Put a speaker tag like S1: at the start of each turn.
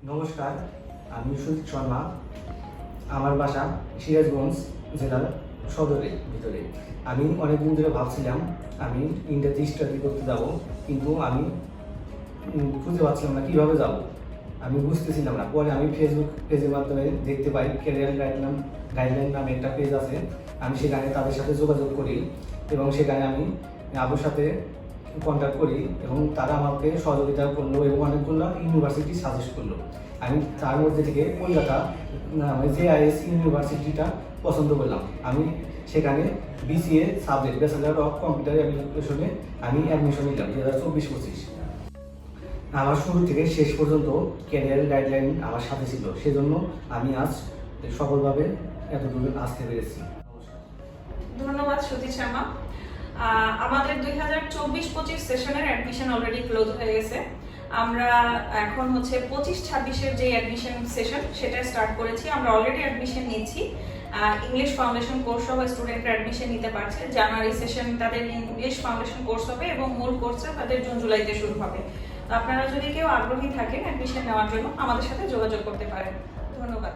S1: নমস্কার, আমি সুজিত শর্মা। আমার বাসা সিরাজগঞ্জ জেলার সদরের ভিতরে। আমি অনেকদিন ধরে ভাবছিলাম আমি ইন্ডিয়াতে স্টাডি করতে যাব, কিন্তু আমি খুঁজে পাচ্ছিলাম না কীভাবে যাব। আমি বুঝতেছিলাম না। পরে আমি ফেসবুক পেজের মাধ্যমে দেখতে পাই ক্যারিয়ার গাইডলাইন নামে একটা পেজ আছে। আমি সেখানে তাদের সাথে যোগাযোগ করি এবং সেখানে আমি আবুর সাথে কন্ট্যাক্ট করি এবং তারা আমাকে সহযোগিতা করলো এবং অনেকগুলো ইউনিভার্সিটি সাজেস্ট করলো। আমি তার মধ্যে থেকে কলকাতা JIS ইউনিভার্সিটিটা পছন্দ করলাম। আমি সেখানে BCA subject bachelor of computer অ্যাপ্লিকেশনে আমি অ্যাডমিশন নিলাম 2024-25। আমার শুরু থেকে শেষ পর্যন্ত ক্যারিয়ার গাইডলাইন আমার সাথে ছিল, সেজন্য আমি আজ সফলভাবে এতদূর আসতে পেরেছি।
S2: ধন্যবাদ সুজিত শর্মা। আমাদের 2024-25 সেশনের অ্যাডমিশন অলরেডি ক্লোজ হয়ে গেছে। আমরা এখন 25-26-এর যে অ্যাডমিশন সেশন সেটা স্টার্ট করেছি। আমরা অলরেডি অ্যাডমিশন নিচ্ছি। ইংলিশ ফাউন্ডেশন কোর্স হবে, স্টুডেন্টরা অ্যাডমিশন নিতে পারছে। জানুয়ারি সেশন তাদের ইংলিশ ফাউন্ডেশন কোর্স হবে এবং মূল কোর্সে তাদের জুন-জুলাইতে শুরু হবে। তো আপনারা যদি কেউ আগ্রহী থাকেন অ্যাডমিশন নেওয়ার জন্য আমাদের সাথে যোগাযোগ করতে পারেন। ধন্যবাদ।